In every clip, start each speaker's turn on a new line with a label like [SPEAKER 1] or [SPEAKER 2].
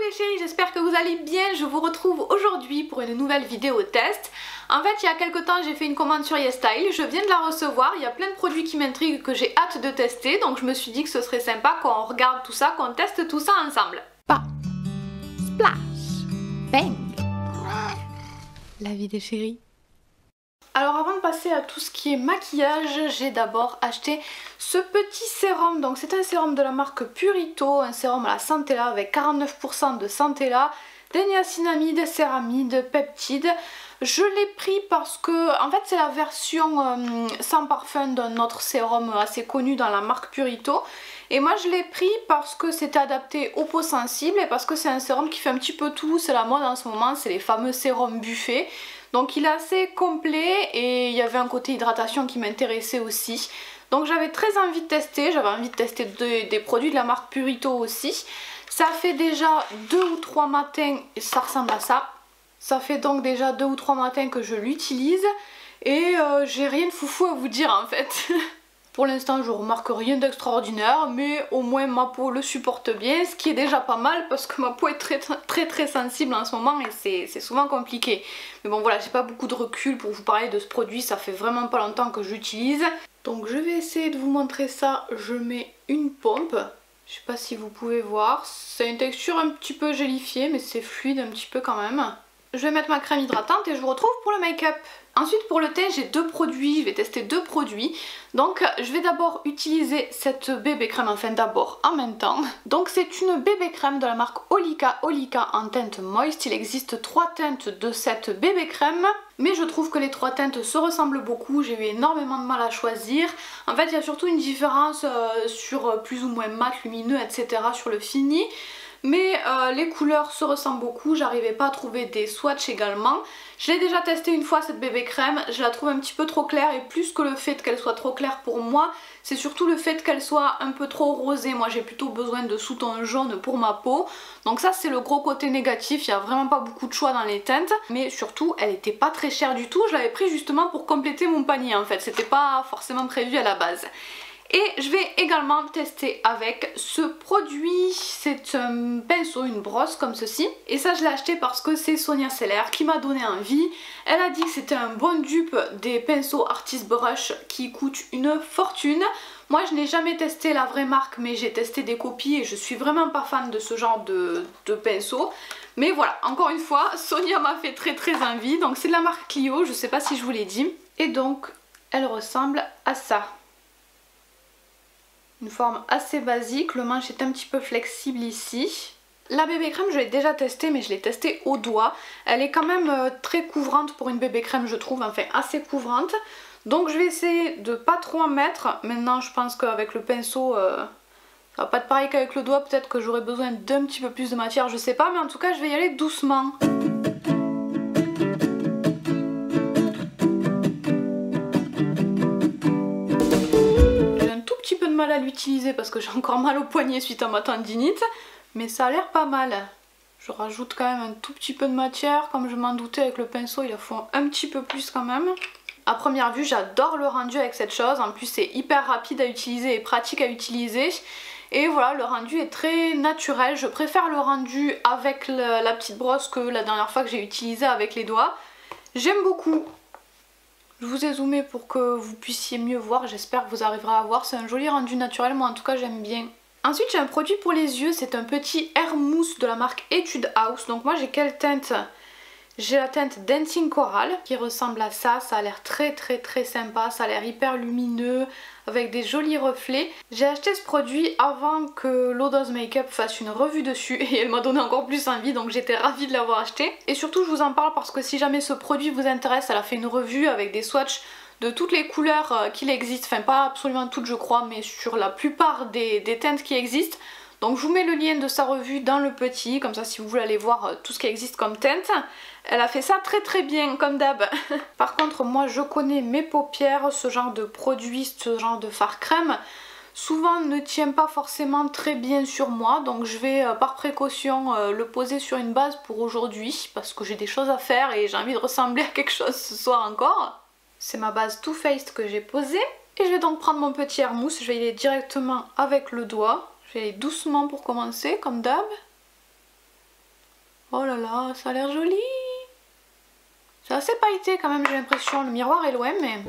[SPEAKER 1] Coucou les chéris, j'espère que vous allez bien. Je vous retrouve aujourd'hui pour une nouvelle vidéo test. En fait, il y a quelques temps, j'ai fait une commande sur YesStyle. Je viens de la recevoir. Il y a plein de produits qui m'intriguent, que j'ai hâte de tester. Donc je me suis dit que ce serait sympa qu'on regarde tout ça, qu'on teste tout ça ensemble. Pop, splash, bang. La vie des chéris. Alors avant de passer à tout ce qui est maquillage, j'ai d'abord acheté ce petit sérum. Donc c'est un sérum de la marque Purito, un sérum à la Centella avec 49% de Centella, des niacinamides, céramides, peptides. Je l'ai pris parce que en fait c'est la version sans parfum d'un autre sérum assez connu dans la marque Purito. Et moi je l'ai pris parce que c'était adapté aux peaux sensibles et parce que c'est un sérum qui fait un petit peu tout. C'est la mode en ce moment, c'est les fameux sérums buffet. Donc il est assez complet et il y avait un côté hydratation qui m'intéressait aussi. Donc j'avais très envie de tester, j'avais envie de tester des produits de la marque Purito aussi. Ça fait déjà 2 ou 3 matins, et ça ressemble à ça. Ça fait donc déjà 2 ou 3 matins que je l'utilise et j'ai rien de foufou à vous dire en fait. Pour l'instant je remarque rien d'extraordinaire, mais au moins ma peau le supporte bien, ce qui est déjà pas mal parce que ma peau est très sensible en ce moment et c'est souvent compliqué. Mais bon voilà, j'ai pas beaucoup de recul pour vous parler de ce produit, ça fait vraiment pas longtemps que j'utilise. Donc je vais essayer de vous montrer ça. Je mets une pompe, je sais pas si vous pouvez voir, c'est une texture un petit peu gélifiée mais c'est fluide un petit peu quand même. Je vais mettre ma crème hydratante et je vous retrouve pour le make-up. Ensuite pour le teint j'ai 2 produits, je vais tester 2 produits. Donc je vais d'abord utiliser cette bébé crème, enfin d'abord en même temps. Donc c'est une bébé crème de la marque Olika en teinte moist. Il existe 3 teintes de cette bébé crème. Mais je trouve que les 3 teintes se ressemblent beaucoup, j'ai eu énormément de mal à choisir. En fait il y a surtout une différence sur plus ou moins mat, lumineux, etc. sur le fini. Mais les couleurs se ressemblent beaucoup, j'arrivais pas à trouver des swatchs également. Je l'ai déjà testé une fois cette bébé crème, je la trouve un petit peu trop claire et plus que le fait qu'elle soit trop claire pour moi, c'est surtout le fait qu'elle soit un peu trop rosée. Moi j'ai plutôt besoin de sous-ton jaune pour ma peau. Donc ça c'est le gros côté négatif, il n'y a vraiment pas beaucoup de choix dans les teintes. Mais surtout elle était pas très chère du tout, je l'avais pris justement pour compléter mon panier en fait, c'était pas forcément prévu à la base. Et je vais également tester avec ce produit, c'est un pinceau, une brosse comme ceci. Et ça je l'ai acheté parce que c'est Sonia Seller qui m'a donné envie. Elle a dit que c'était un bon dupe des pinceaux Artist Brush qui coûtent une fortune. Moi je n'ai jamais testé la vraie marque mais j'ai testé des copies et je suis vraiment pas fan de ce genre de pinceau. Mais voilà, encore une fois, Sonia m'a fait très envie. Donc c'est de la marque Clio, je sais pas si je vous l'ai dit. Et donc elle ressemble à ça. Une forme assez basique, le manche est un petit peu flexible ici. La bébé crème je l'ai déjà testée mais je l'ai testée au doigt. Elle est quand même très couvrante pour une bébé crème je trouve, enfin assez couvrante. Donc je vais essayer de pas trop en mettre. Maintenant je pense qu'avec le pinceau ça va pas être pareil qu'avec le doigt, peut-être que j'aurai besoin d'un petit peu plus de matière, je sais pas. Mais en tout cas je vais y aller doucement. Mal à l'utiliser parce que j'ai encore mal au poignet suite à ma tendinite, mais ça a l'air pas mal. Je rajoute quand même un tout petit peu de matière, comme je m'en doutais avec le pinceau, il en faut un petit peu plus quand même. À première vue j'adore le rendu avec cette chose, en plus c'est hyper rapide à utiliser et pratique à utiliser. Et voilà, le rendu est très naturel, je préfère le rendu avec la petite brosse que la dernière fois que j'ai utilisé avec les doigts. J'aime beaucoup. Je vous ai zoomé pour que vous puissiez mieux voir, j'espère que vous arriverez à voir, c'est un joli rendu naturel, moi en tout cas j'aime bien. Ensuite j'ai un produit pour les yeux, c'est un petit air mousse de la marque Etude House. Donc moi j'ai quelle teinte? J'ai la teinte Dancing Coral qui ressemble à ça, ça a l'air très sympa, ça a l'air hyper lumineux avec des jolis reflets. J'ai acheté ce produit avant que Lodos Makeup fasse une revue dessus et elle m'a donné encore plus envie, donc j'étais ravie de l'avoir acheté. Et surtout je vous en parle parce que si jamais ce produit vous intéresse, elle a fait une revue avec des swatchs de toutes les couleurs qu'il existe, enfin pas absolument toutes je crois, mais sur la plupart des teintes qui existent. Donc je vous mets le lien de sa revue dans le petit, comme ça si vous voulez aller voir tout ce qui existe comme teinte. Elle a fait ça très bien comme d'hab. Par contre moi je connais mes paupières, ce genre de produit, ce genre de fard crème souvent ne tient pas forcément très bien sur moi. Donc je vais par précaution le poser sur une base pour aujourd'hui parce que j'ai des choses à faire et j'ai envie de ressembler à quelque chose ce soir encore. C'est ma base Too Faced que j'ai posée. Et je vais donc prendre mon petit air mousse, je vais y aller directement avec le doigt. Je vais aller doucement pour commencer, comme d'hab. Oh là là, ça a l'air joli. C'est assez pailleté quand même, j'ai l'impression. Le miroir est loin, mais...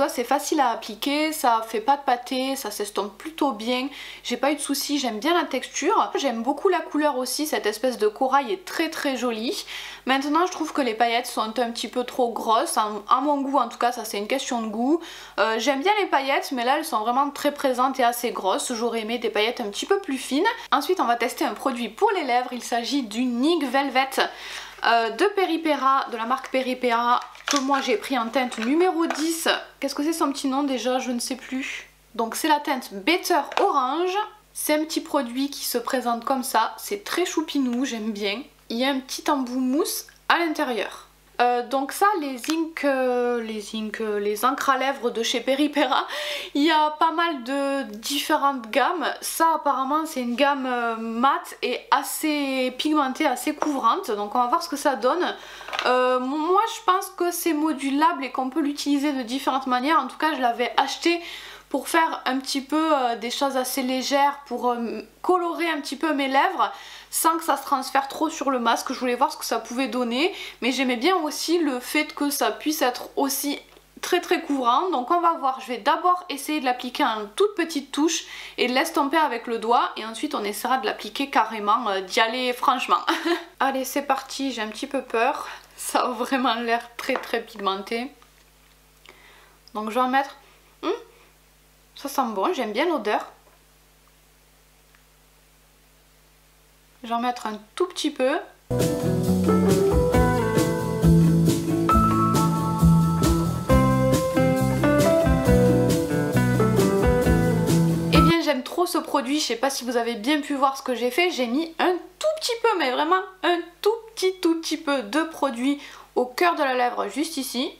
[SPEAKER 1] C'est facile à appliquer, ça fait pas de pâté, ça s'estompe plutôt bien, j'ai pas eu de soucis, j'aime bien la texture, j'aime beaucoup la couleur aussi, cette espèce de corail est très très jolie. Maintenant je trouve que les paillettes sont un petit peu trop grosses, à mon goût en tout cas, ça c'est une question de goût. J'aime bien les paillettes mais là elles sont vraiment très présentes et assez grosses, j'aurais aimé des paillettes un petit peu plus fines. Ensuite on va tester un produit pour les lèvres, il s'agit du Nick Velvet de Peripera, de la marque Peripera, que moi j'ai pris en teinte numéro 10. Qu'est-ce que c'est son petit nom déjà? Je ne sais plus. Donc c'est la teinte Better Orange. C'est un petit produit qui se présente comme ça. C'est très choupinou, j'aime bien. Il y a un petit embout mousse à l'intérieur. Donc ça, les encres à lèvres de chez Peripera, il y a pas mal de différentes gammes. Ça apparemment c'est une gamme mate et assez pigmentée, assez couvrante. Donc on va voir ce que ça donne. Moi je pense que c'est modulable et qu'on peut l'utiliser de différentes manières. En tout cas je l'avais acheté pour faire un petit peu des choses assez légères, pour colorer un petit peu mes lèvres sans que ça se transfère trop sur le masque. Je voulais voir ce que ça pouvait donner, mais j'aimais bien aussi le fait que ça puisse être aussi très très couvrant. Donc on va voir, je vais d'abord essayer de l'appliquer en toute petite touche et de l'estomper avec le doigt, et ensuite on essaiera de l'appliquer carrément, d'y aller franchement. Allez c'est parti, j'ai un petit peu peur, ça a vraiment l'air très très pigmenté. Donc je vais en mettre... ça sent bon, j'aime bien l'odeur. Je vais en mettre un tout petit peu. Eh bien j'aime trop ce produit, je sais pas si vous avez bien pu voir ce que j'ai fait. J'ai mis un tout petit peu, mais vraiment un tout petit peu de produit au cœur de la lèvre, juste ici.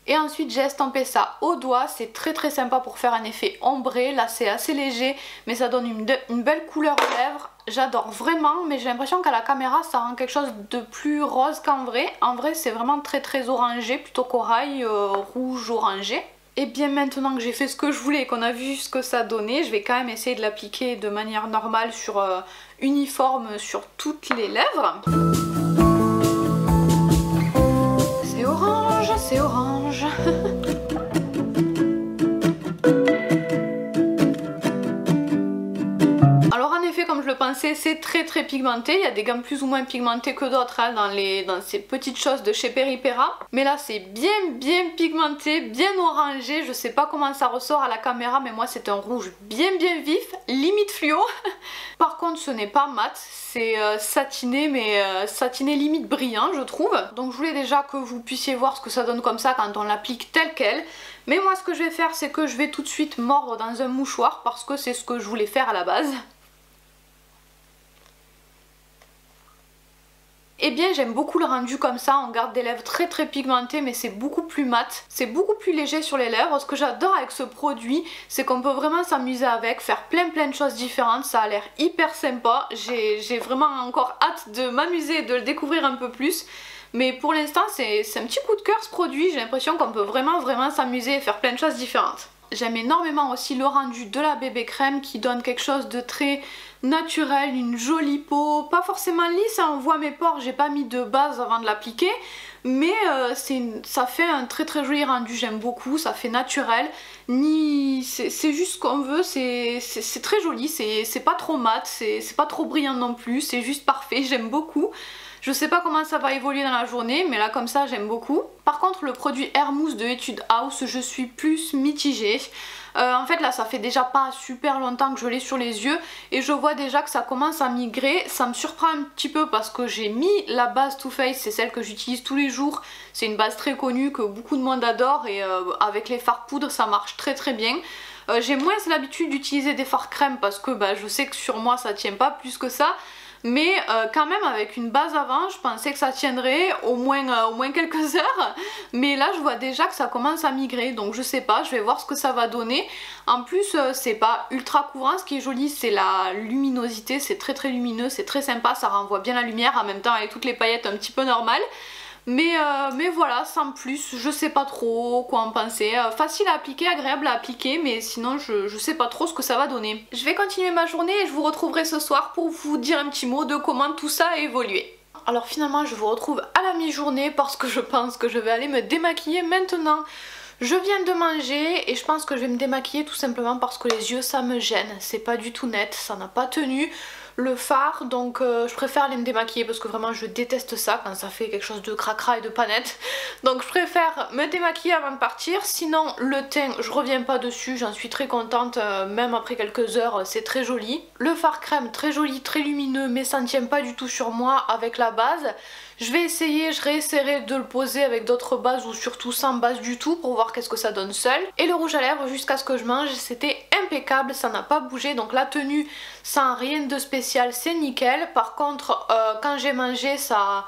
[SPEAKER 1] Et ensuite j'ai estampé ça au doigt, c'est très très sympa pour faire un effet ombré. Là c'est assez léger mais ça donne une belle couleur aux lèvres. J'adore vraiment, mais j'ai l'impression qu'à la caméra ça rend quelque chose de plus rose qu'en vrai. En vrai c'est vraiment très très orangé, plutôt corail, rouge orangé. Et bien maintenant que j'ai fait ce que je voulais et qu'on a vu ce que ça donnait, je vais quand même essayer de l'appliquer de manière normale, uniforme sur toutes les lèvres. C'est orange. Alors en effet, comme je le pensais, c'est très très pigmenté. Il y a des gammes plus ou moins pigmentées que d'autres hein, dans ces petites choses de chez Peripera. Mais là c'est bien pigmenté, bien orangé. Je sais pas comment ça ressort à la caméra, mais moi c'est un rouge bien vif, limite fluo. Par contre ce n'est pas mat, c'est satiné, mais satiné limite brillant je trouve. Donc je voulais déjà que vous puissiez voir ce que ça donne comme ça quand on l'applique tel quel. Mais moi ce que je vais faire c'est que je vais tout de suite mordre dans un mouchoir parce que c'est ce que je voulais faire à la base. Eh bien j'aime beaucoup le rendu comme ça, on garde des lèvres très très pigmentées mais c'est beaucoup plus mat, c'est beaucoup plus léger sur les lèvres. Ce que j'adore avec ce produit c'est qu'on peut vraiment s'amuser avec, faire plein de choses différentes, ça a l'air hyper sympa. J'ai vraiment encore hâte de m'amuser et de le découvrir un peu plus. Mais pour l'instant c'est un petit coup de cœur ce produit, j'ai l'impression qu'on peut vraiment s'amuser et faire plein de choses différentes. J'aime énormément aussi le rendu de la bébé crème qui donne quelque chose de très naturel, une jolie peau, pas forcément lisse, on voit mes pores, j'ai pas mis de base avant de l'appliquer, mais ça fait un très joli rendu, j'aime beaucoup, ça fait naturel, c'est juste ce qu'on veut, c'est très joli, c'est pas trop mat, c'est pas trop brillant non plus, c'est juste parfait, j'aime beaucoup. Je sais pas comment ça va évoluer dans la journée, mais là comme ça j'aime beaucoup. Par contre le produit Air Mousse de Etude House, je suis plus mitigée. En fait là ça fait déjà pas super longtemps que je l'ai sur les yeux et je vois déjà que ça commence à migrer. Ça me surprend un petit peu parce que j'ai mis la base Too Faced, c'est celle que j'utilise tous les jours. C'est une base très connue que beaucoup de monde adore et avec les fards poudre ça marche très bien. J'ai moins l'habitude d'utiliser des fards crème parce que je sais que sur moi ça tient pas plus que ça. mais quand même avec une base avant je pensais que ça tiendrait au moins quelques heures, mais là je vois déjà que ça commence à migrer, donc je sais pas, je vais voir ce que ça va donner. En plus c'est pas ultra couvrant, ce qui est joli c'est la luminosité, c'est très lumineux, c'est très sympa, ça renvoie bien la lumière en même temps avec toutes les paillettes un petit peu normales. Mais voilà, sans plus, je sais pas trop quoi en penser. Facile à appliquer, agréable à appliquer, mais sinon je sais pas trop ce que ça va donner. Je vais continuer ma journée et je vous retrouverai ce soir pour vous dire un petit mot de comment tout ça a évolué. Alors finalement je vous retrouve à la mi-journée parce que je pense que je vais aller me démaquiller maintenant. Je viens de manger et je pense que je vais me démaquiller tout simplement parce que les yeux ça me gêne, c'est pas du tout net, ça n'a pas tenu. Le fard, donc je préfère aller me démaquiller parce que vraiment je déteste ça quand ça fait quelque chose de cracra et de pas net. Donc je préfère me démaquiller avant de partir. Sinon le teint je reviens pas dessus, j'en suis très contente, même après quelques heures c'est très joli. Le fard crème très joli, très lumineux, mais ça ne tient pas du tout sur moi avec la base. Je vais essayer, je réessayerai de le poser avec d'autres bases ou surtout sans base du tout pour voir qu'est-ce que ça donne seul. Et le rouge à lèvres jusqu'à ce que je mange, c'était impeccable, ça n'a pas bougé, donc la tenue sans rien de spécial c'est nickel. Par contre quand j'ai mangé ça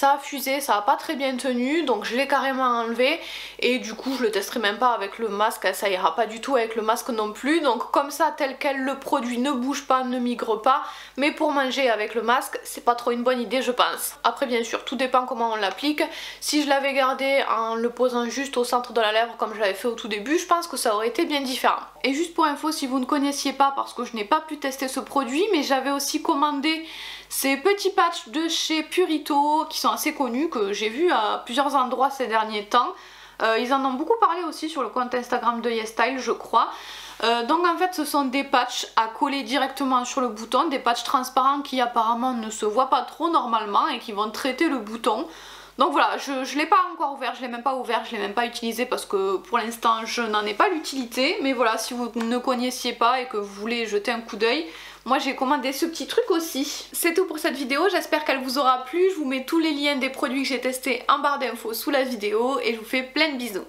[SPEAKER 1] a fusé, ça a pas très bien tenu, donc je l'ai carrément enlevé et du coup je le testerai même pas avec le masque, ça ira pas du tout avec le masque non plus. Donc comme ça tel quel le produit ne bouge pas, ne migre pas, mais pour manger avec le masque c'est pas trop une bonne idée je pense. Après bien sûr tout dépend comment on l'applique. Si je l'avais gardé en le posant juste au centre de la lèvre comme je l'avais fait au tout début, je pense que ça aurait été bien différent. Et juste pour info, si vous ne connaissiez pas, parce que je n'ai pas pu tester ce produit, mais j'avais aussi commandé ces petits patchs de chez Purito qui sont assez connus, que j'ai vu à plusieurs endroits ces derniers temps. Ils en ont beaucoup parlé aussi sur le compte Instagram de YesStyle je crois. Donc en fait ce sont des patchs à coller directement sur le bouton, des patchs transparents qui apparemment ne se voient pas trop normalement et qui vont traiter le bouton. Donc voilà, je l'ai pas encore ouvert, je l'ai même pas ouvert, je l'ai même pas utilisé parce que pour l'instant je n'en ai pas l'utilité. Mais voilà, si vous ne connaissiez pas et que vous voulez jeter un coup d'œil, moi j'ai commandé ce petit truc aussi. C'est tout pour cette vidéo, j'espère qu'elle vous aura plu. Je vous mets tous les liens des produits que j'ai testés en barre d'infos sous la vidéo et je vous fais plein de bisous.